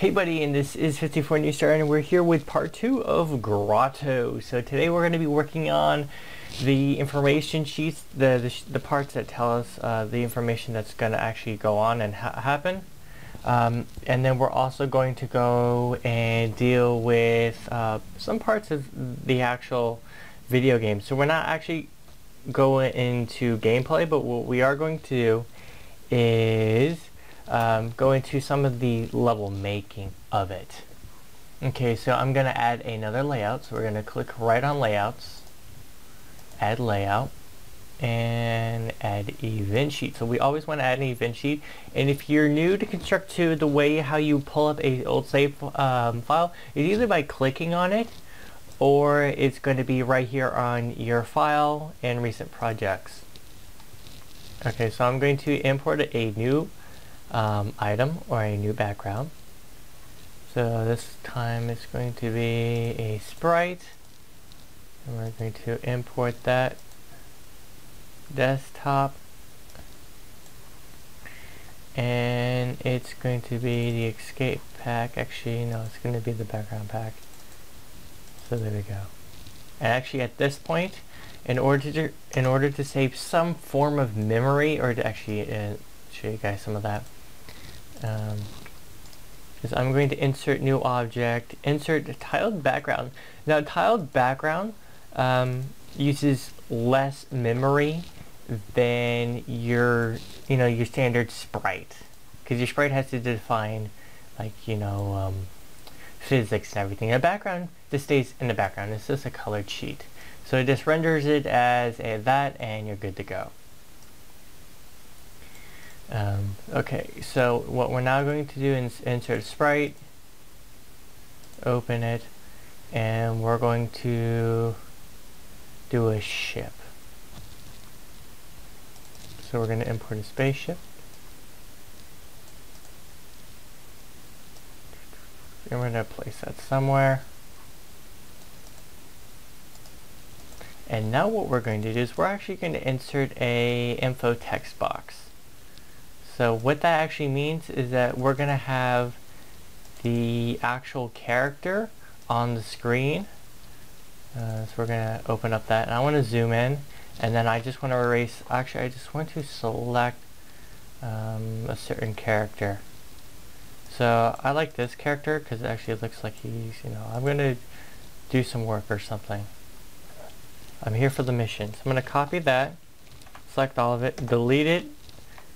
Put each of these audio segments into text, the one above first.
Hey buddy, and this is 54 New Star, and we're here with part 2 of Grotto. So today we're going to be working on the information sheets, the parts that tell us the information that's going to actually go on and happen. And then we're also going to go and deal with some parts of the actual video game. So we're not actually going into gameplay, but what we are going to do is go into some of the level making of it. Okay, so I'm going to add another layout. So we're going to click right on layouts, add layout, and add event sheet. So we always want to add an event sheet. And if you're new to Construct 2, the way how you pull up a old save file is either by clicking on it, or it's going to be right here on your file and recent projects. Okay, so I'm going to import a new item or a new background. So this time it's going to be a sprite, and we're going to import that desktop, and it's going to be the escape pack. Actually, no, it's going to be the background pack. So there we go. And actually at this point, in order to save some form of memory, or to actually show you guys some of that, is I'm going to insert new object, insert tiled background. Now tiled background uses less memory than your standard sprite, because your sprite has to define physics and everything. A background just stays in the background. It's just a colored sheet, so it just renders it as that, and you're good to go. Okay, so what we're now going to do is insert sprite, open it, and we're going to do a ship. So we're going to import a spaceship. And we're going to place that somewhere. And now what we're going to do is we're actually going to insert a info text box. So what that actually means is that we're going to have the actual character on the screen. So we're going to open up that, and I want to zoom in, and then I just want to erase, actually I just want to select a certain character. So I like this character because it actually looks like he's, I'm going to do some work or something. I'm here for the mission. So I'm going to copy that, select all of it, delete it,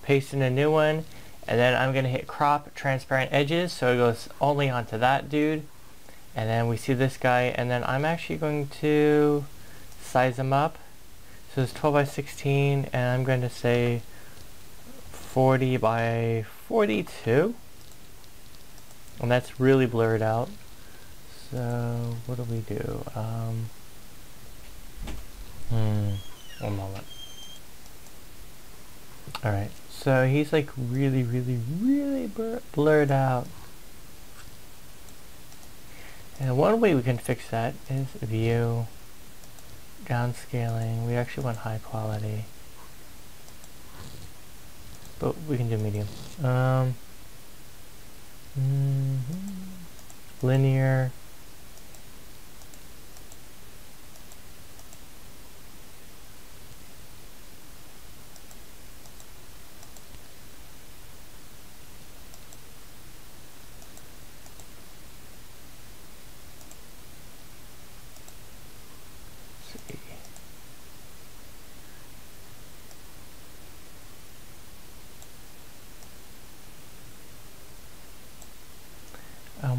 paste in a new one, and then I'm going to hit crop transparent edges so it goes only onto that dude. And then we see this guy, and then I'm actually going to size him up. So it's 12 by 16, and I'm going to say 40 by 42. And that's really blurred out. So what do we do? One moment. Alright, so he's like really blurred out. And one way we can fix that is view, downscaling. We actually want high quality, but we can do medium. Linear.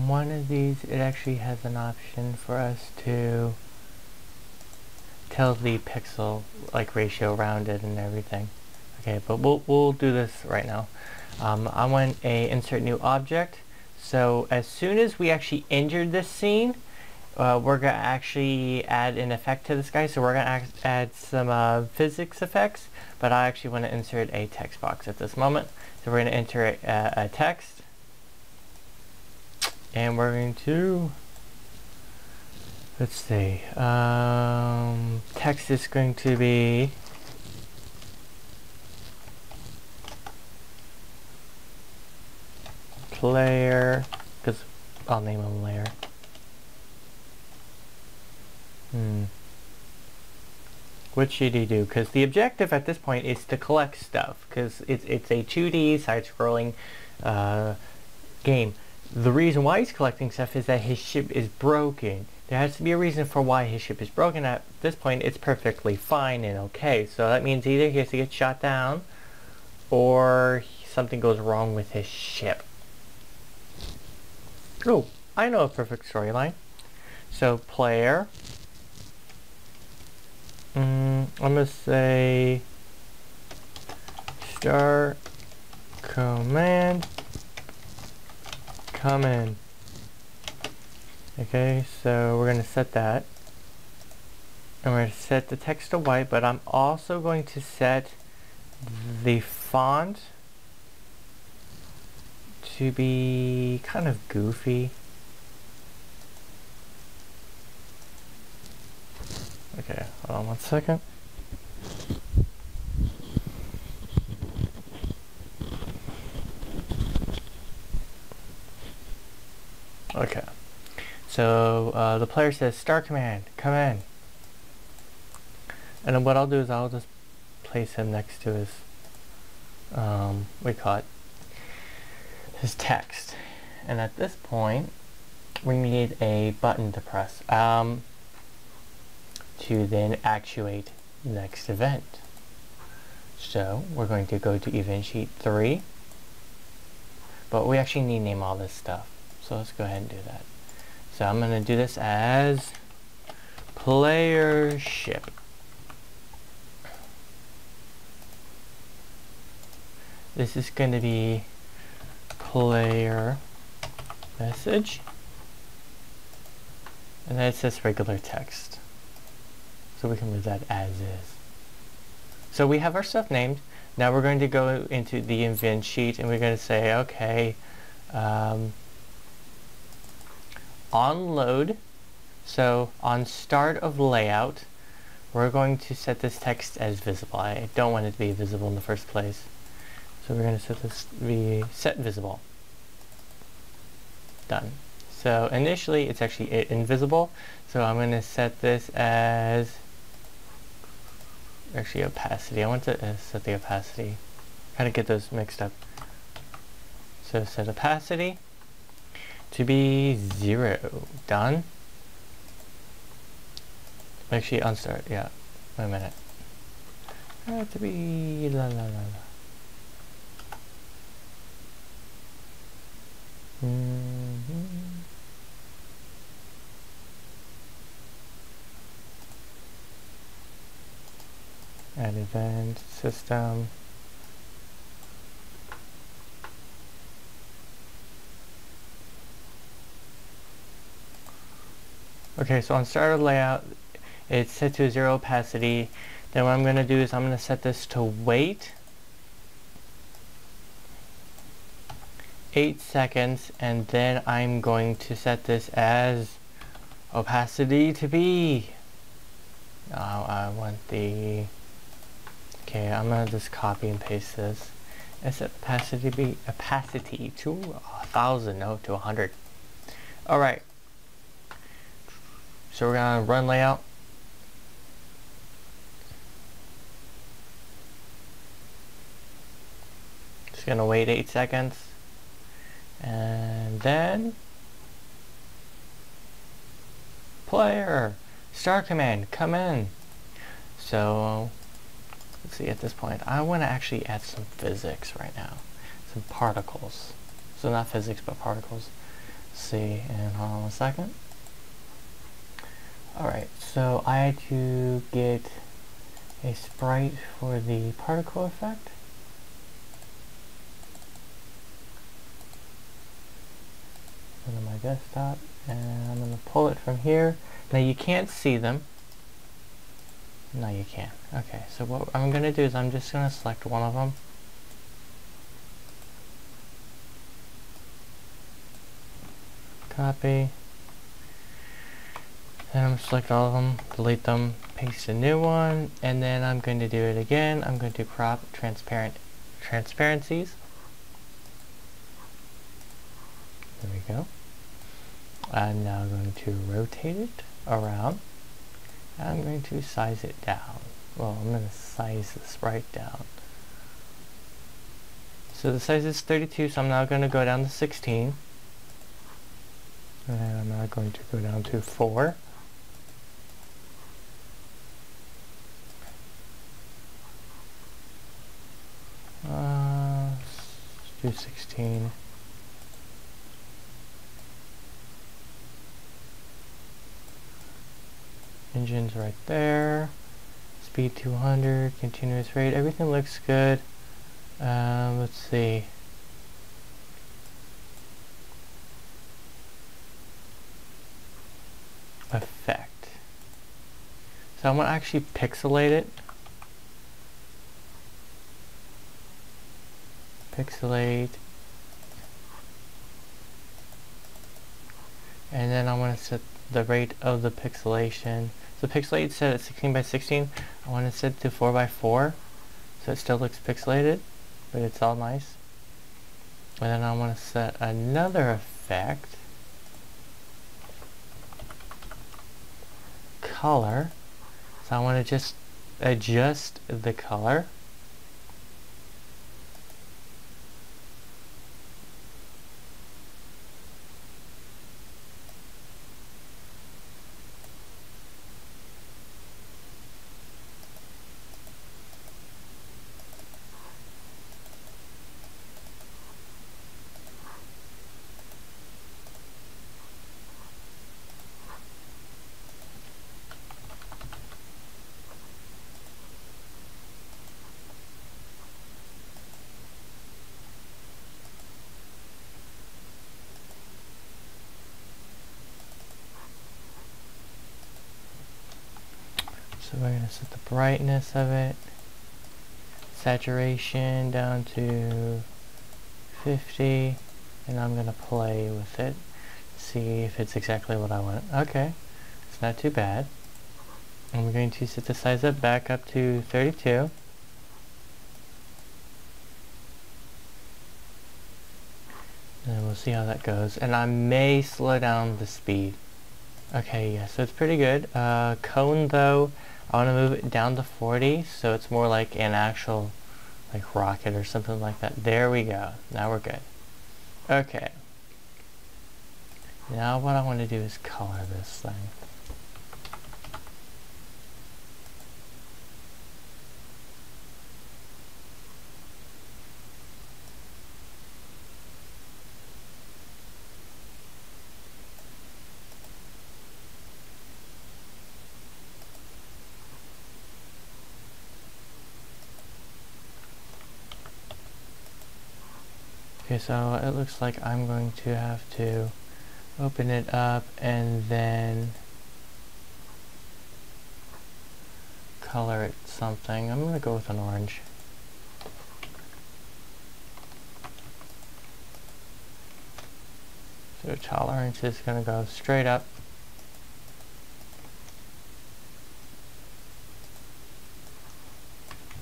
One of these, it actually has an option for us to tell the pixel ratio around it and everything. Okay, but we'll do this right now. I want a insert new object. So as soon as we actually entered this scene, we're gonna actually add an effect to this guy. So we're gonna add some physics effects, but I actually want to insert a text box at this moment. So we're gonna enter a text. And we're going to, let's see, text is going to be player, because I'll name them later. What should he do? Because the objective at this point is to collect stuff. Because it's a 2D side-scrolling game. The reason why he's collecting stuff is that his ship is broken. There has to be a reason for why his ship is broken. At this point, it's perfectly fine and okay. So that means either he has to get shot down, or something goes wrong with his ship. Oh, I know a perfect storyline. So player, I'm gonna say start command come in. Okay, so we're going to set that. And we're going to set the text to white, but I'm also going to set the font to be kind of goofy. Okay, hold on 1 second. Okay. So the player says start command, come in. And then what I'll do is I'll just place him next to his, we call it, his text. And at this point, we need a button to press to then actuate the next event. So we're going to go to event sheet 3, but we actually need to name all this stuff. So let's go ahead and do that. So I'm going to do this as player ship. This is going to be player message. And then it says regular text. So we can leave that as is. So we have our stuff named. Now we're going to go into the event sheet and we're going to say, okay, onload. So on start of layout, we're going to set this text as visible. I don't want it to be visible in the first place. So we're going to set this be set visible. Done. So initially it's actually invisible. So I'm going to set this as actually opacity. I want to set the opacity. Kind of get those mixed up. So set opacity to be 0. Done. Actually unstart. Yeah. Wait a minute. To be la la la la. Add event system. Okay, so on start of layout, it's set to 0 opacity. Then what I'm going to do is I'm going to set this to wait 8 seconds, and then I'm going to set this as opacity to be. I want the. Okay, I'm gonna just copy and paste this. And set opacity to be opacity to 1,000, no, to 100. All right. So we're gonna run layout. Just gonna wait 8 seconds. And then player start command come in. So let's see, at this point I want to actually add some physics right now, some particles. So not physics but particles. Let's see, and hold on 1 second. Alright, so I had to get a sprite for the particle effect. Go to my desktop, and I'm going to pull it from here. Now you can't see them. No, you can't. Okay, so what I'm going to do is I'm just going to select one of them. Copy. Then I'm going to select all of them, delete them, paste a new one, and then I'm going to do it again. I'm going to crop transparencies. There we go. I'm now going to rotate it around. I'm going to size it down. Well, I'm going to size this right down. So the size is 32, so I'm now going to go down to 16. And I'm now going to go down to 4. Let's do 16. Engine's right there. Speed 200, continuous rate, everything looks good. Let's see. Effect. So I'm going to actually pixelate it. Pixelate. And then I want to set the rate of the pixelation. So pixelate set at 16 by 16. I want to set to 4 by 4. So it still looks pixelated, but it's all nice. And then I want to set another effect. Color. So I want to just adjust the color. So we're going to set the brightness of it, saturation down to 50, and I'm going to play with it, see if it's exactly what I want. Okay, it's not too bad. And we're going to set the size up back up to 32. And we'll see how that goes. And I may slow down the speed. Okay, yeah, so it's pretty good. Cone though, I want to move it down to 40, so it's more like an actual like rocket or something like that. There we go. Now we're good. Okay. Now what I want to do is color this thing. Okay, so it looks like I'm going to have to open it up and then color it something. I'm going to go with an orange. So tolerance is going to go straight up.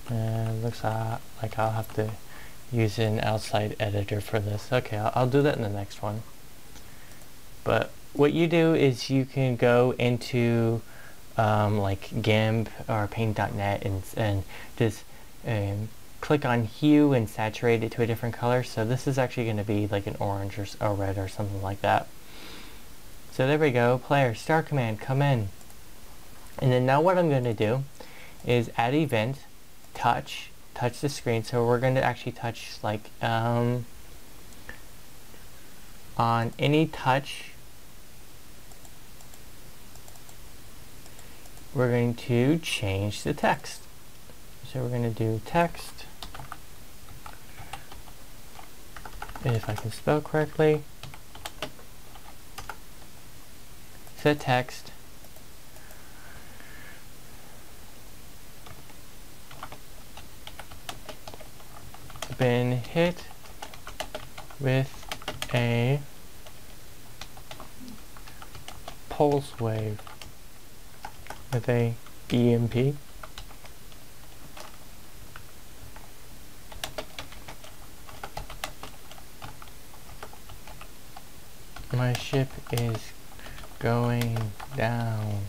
And it looks like I'll have to use an outside editor for this. Okay, I'll do that in the next one. But what you do is you can go into like GIMP or Paint.net and just click on hue and saturate it to a different color. So this is actually going to be like an orange or a red or something like that. So there we go. Player, start command, come in. And then now what I'm going to do is add event, touch the screen. So we're going to actually touch like on any touch we're going to change the text. So we're going to do text, if I can spell correctly, set text, been hit with a pulse wave with a EMP. My ship is going down.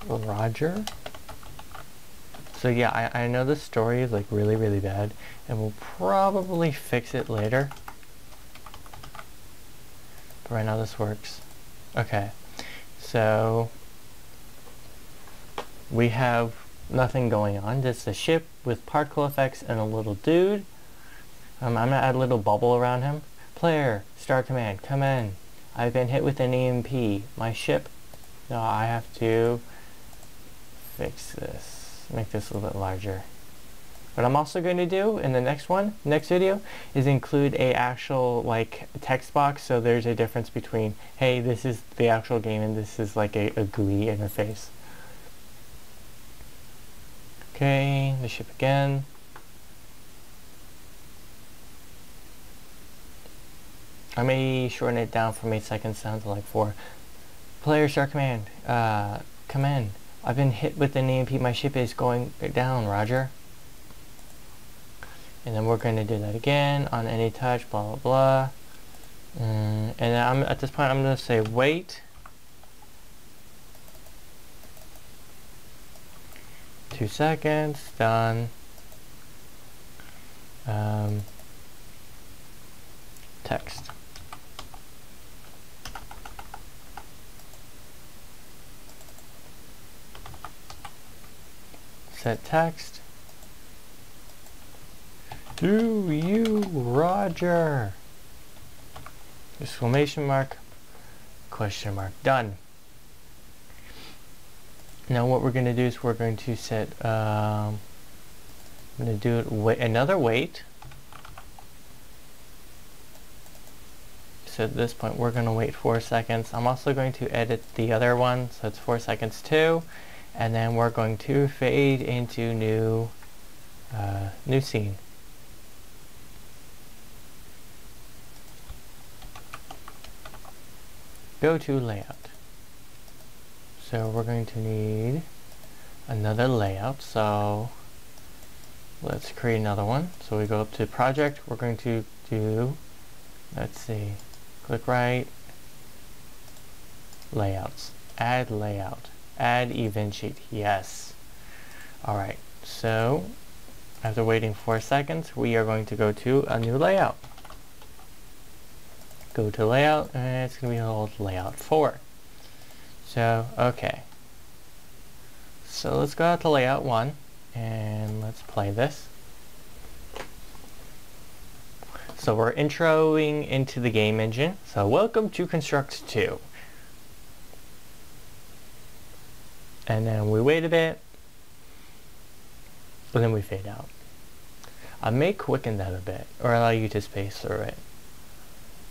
Roger. So yeah, I know this story is like really, really bad, and we'll probably fix it later. But right now this works. Okay, so we have nothing going on. Just a ship with particle effects and a little dude. I'm gonna add a little bubble around him. Player, start command, come in. I've been hit with an EMP. My ship. No, I have to fix this. Make this a little bit larger. What I'm also going to do in the next video, is include a actual like text box, so there's a difference between, hey, this is the actual game and this is like a GUI interface. Okay, the ship again. I may shorten it down from 8 seconds down to like 4. Player start command. Come in. I've been hit with an EMP. My ship is going down, Roger. And then we're going to do that again on any touch, blah, blah, blah. And at this point, I'm going to say wait. 2 seconds, done. Text. Set text. Do you, Roger? Exclamation mark, question mark. Done. Now what we're going to do is we're going to set, I'm going to do another wait. So at this point we're going to wait 4 seconds. I'm also going to edit the other one, so it's 4 seconds too. And then we're going to fade into new scene. Go to layout. So we're going to need another layout. So let's create another one. So we go up to project. We're going to do, let's see, click right, layouts, add layout. Add event sheet, yes. Alright, so after waiting 4 seconds, we are going to go to a new layout. Go to layout, and it's going to be called layout 4. So, okay. So let's go out to layout 1, and let's play this. So we're introing into the game engine. So welcome to Construct 2. And then we wait a bit, and then we fade out. I may quicken that a bit, or allow you to space through it.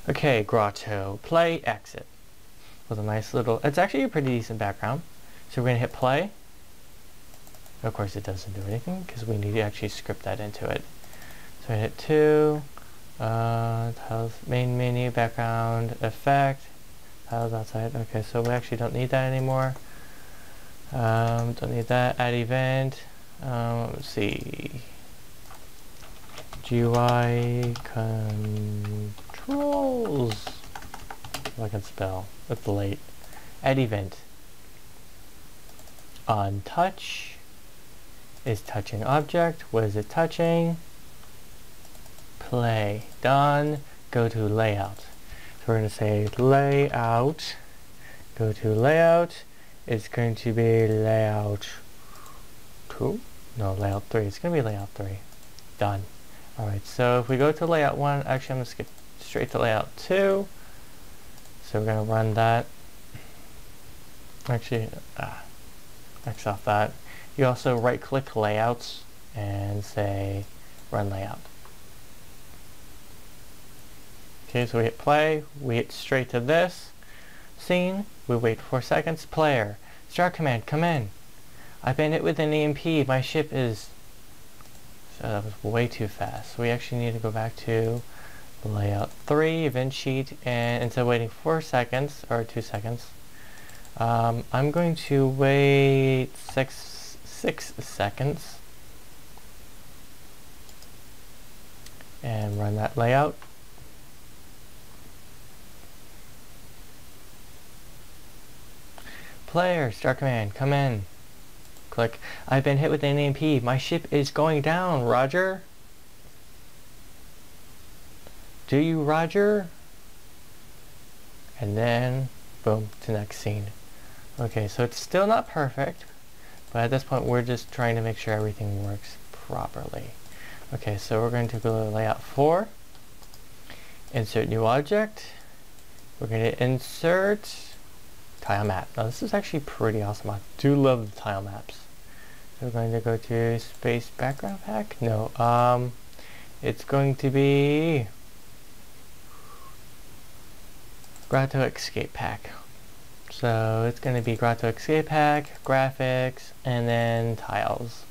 Okay, Grotto, play, exit. With a nice little, it's actually a pretty decent background. So we're going to hit play. Of course it doesn't do anything, because we need to actually script that into it. So I hit 2, tiles, main menu, background, effect, tiles outside. Okay, so we actually don't need that anymore. Don't need that. Add event. Let's see. GUI controls. If I can spell. It's late. Add event. On touch is touching object. What is it touching? Play. Done. Go to layout. So we're going to say layout. Go to layout. It's going to be layout 2? No, layout 3. It's going to be layout 3. Done. Alright, so if we go to layout 1, actually I'm going to skip straight to layout 2. So we're going to run that. Actually, X off that. You also right click layouts and say run layout. Okay, so we hit play, we hit straight to this scene, we wait 4 seconds, player, start command, come in. I've been hit with an EMP, my ship is... So that was way too fast. So we actually need to go back to layout 3, event sheet, and instead of waiting 4 seconds, or 2 seconds, I'm going to wait 6 seconds and run that layout. Player, start command, come in. Click. I've been hit with an EMP. My ship is going down, Roger. Do you, Roger? And then, boom, to next scene. Okay, so it's still not perfect, but at this point we're just trying to make sure everything works properly. Okay, so we're going to go to layout 4, insert new object. We're going to insert tile map. Now this is actually pretty awesome. I do love the tile maps. So we're going to go to space background pack. No, it's going to be Grotto Escape Pack. So it's going to be Grotto Escape Pack, graphics, and then tiles.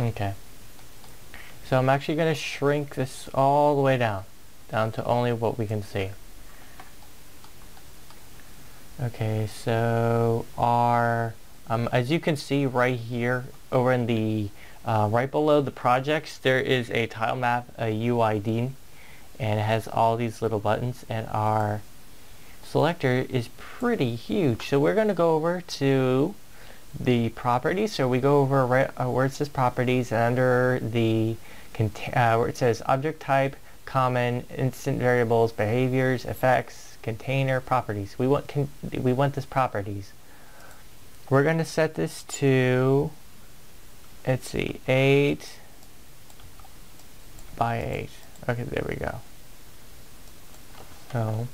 Okay. So I'm actually going to shrink this all the way down to only what we can see. Okay, so our, as you can see right here, over in the, right below the projects, there is a tile map, a UID, and it has all these little buttons, and our selector is pretty huge. So we're going to go over to the properties. So we go over right where it says properties, and under the where it says object type, common, instant variables, behaviors, effects, container, properties. We want this properties. We're going to set this to, let's see, 8 by 8. Okay, there we go. So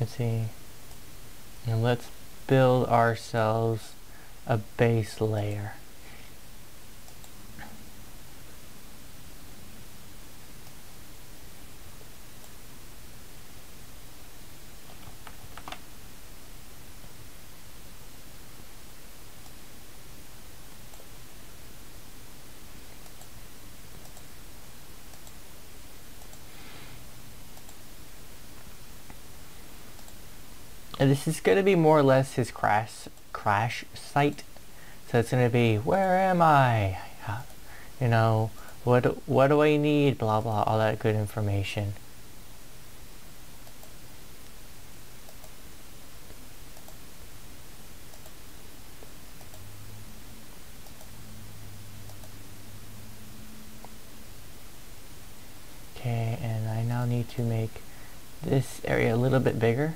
let's see, and let's build ourselves a base layer. And this is going to be more or less his crash site. So it's going to be, where am I? You know, what do I need? Blah blah, all that good information. Okay, and I now need to make this area a little bit bigger,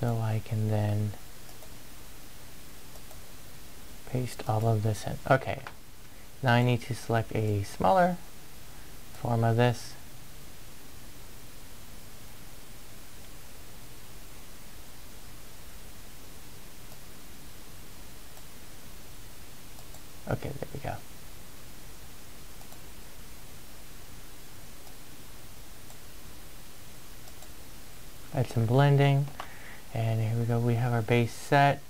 so I can then paste all of this in. Okay, now I need to select a smaller form of this. Okay, there we go. Add some blending, and here we go. We have our base set.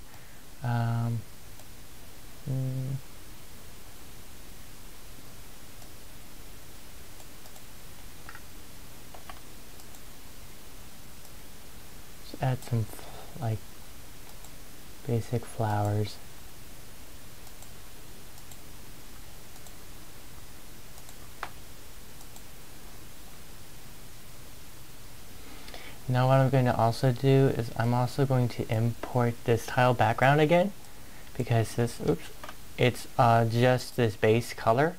Just add some like basic flowers. Now what I'm going to also do is I'm also going to import this tile background again, because this, it's just this base color,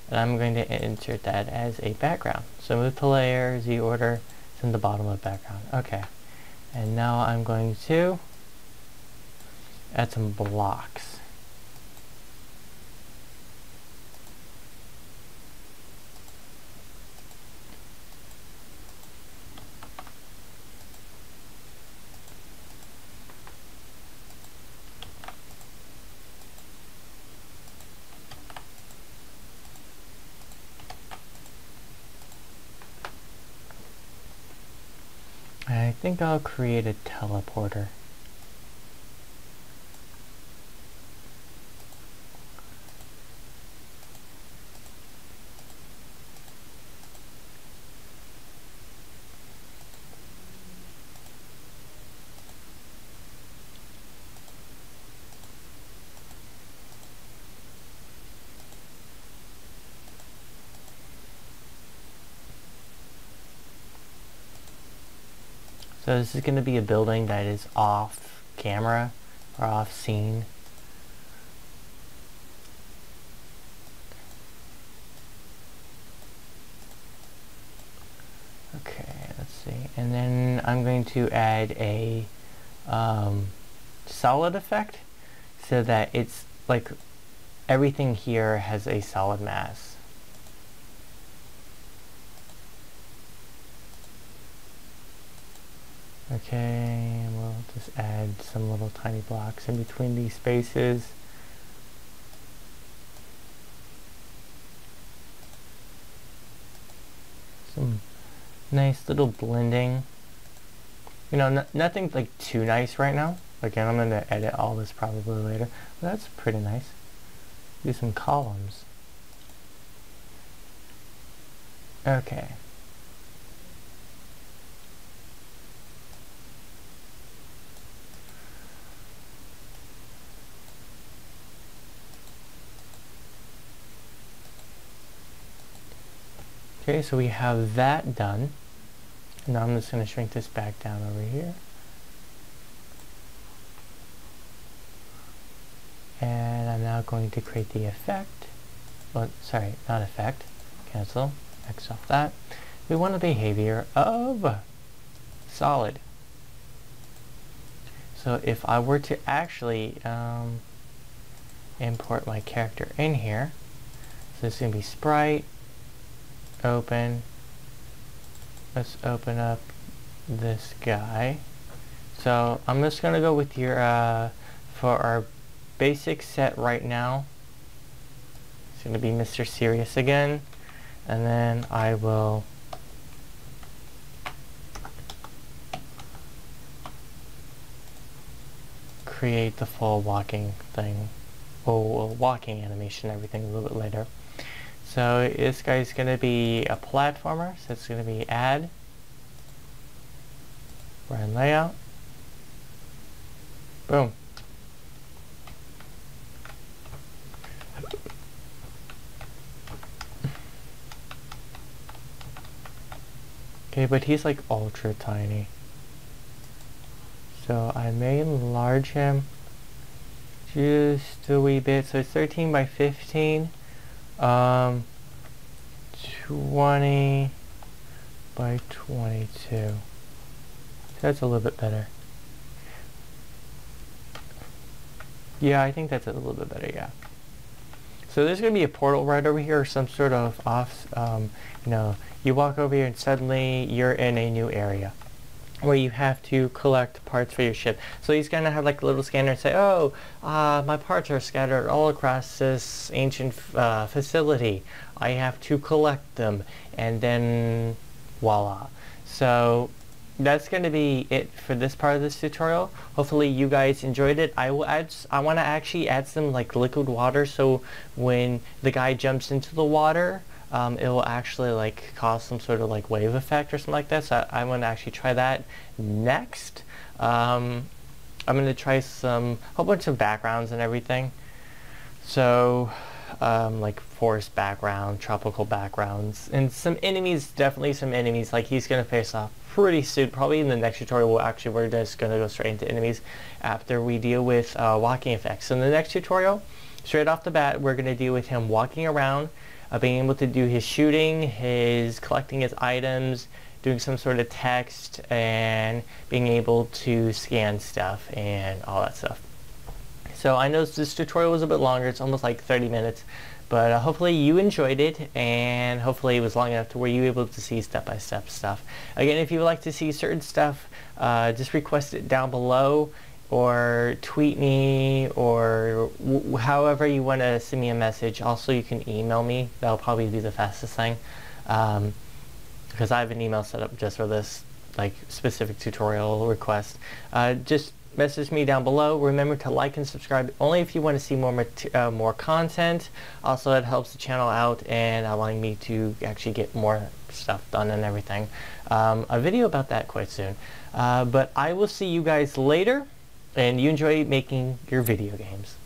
and I'm going to insert that as a background. So move to layer, Z order, it's in the bottom of the background. Okay, and now I'm going to add some blocks. I think I'll create a teleporter. So this is going to be a building that is off camera or off scene. Okay, let's see. And then I'm going to add a solid effect so that it's like everything here has a solid mass. Okay, we'll just add some little tiny blocks in between these spaces. Some nice little blending. You know, nothing like too nice right now. Again, I'm going to edit all this probably later. But that's pretty nice. Do some columns. Okay. Okay, so we have that done. Now I'm just going to shrink this back down over here. And I'm now going to create the effect. Well, sorry, not effect. Cancel. X off that. We want a behavior of solid. So if I were to actually import my character in here, so it's going to be sprite, open. Let's open up this guy. So I'm just going to go with your, for our basic set right now, it's going to be Mr. Serious again. And then I will create the full walking thing, or walking animation, everything a little bit later. So this guy's going to be a platformer, so it's going to be add, run layout, boom. Okay, but he's like ultra tiny. So I may enlarge him just a wee bit. So it's 13 by 15. 20 by 22. That's a little bit better. Yeah, I think that's a little bit better, yeah. So there's going to be a portal right over here, or some sort of off, you know, you walk over here and suddenly you're in a new area where you have to collect parts for your ship. So he's going to have like a little scanner and say, oh, my parts are scattered all across this ancient facility. I have to collect them, and then voila. So that's going to be it for this part of this tutorial. Hopefully you guys enjoyed it. I want to actually add some like liquid water, so when the guy jumps into the water, it will actually like cause some sort of like wave effect or something like that. So I'm going to actually try that next. I'm going to try a whole bunch of backgrounds and everything. So like forest background, tropical backgrounds, and some enemies, definitely some enemies. Like he's going to face off pretty soon. Probably in the next tutorial, we're just going to go straight into enemies after we deal with walking effects. So in the next tutorial, straight off the bat, we're going to deal with him walking around, being able to do his shooting, his collecting his items, doing some sort of text, and being able to scan stuff and all that stuff. So I know this tutorial was a bit longer, it's almost like 30 minutes, but hopefully you enjoyed it, and hopefully it was long enough to where you were able to see step-by-step stuff. Again, if you would like to see certain stuff, just request it down below, or tweet me, or however you want to send me a message. Also, you can email me. That'll probably be the fastest thing, because I have an email set up just for this like specific tutorial request. Just message me down below. Remember to like and subscribe only if you want to see more content. Also, it helps the channel out and allowing me to actually get more stuff done and everything. A video about that quite soon. But I will see you guys later, and you enjoy making your video games.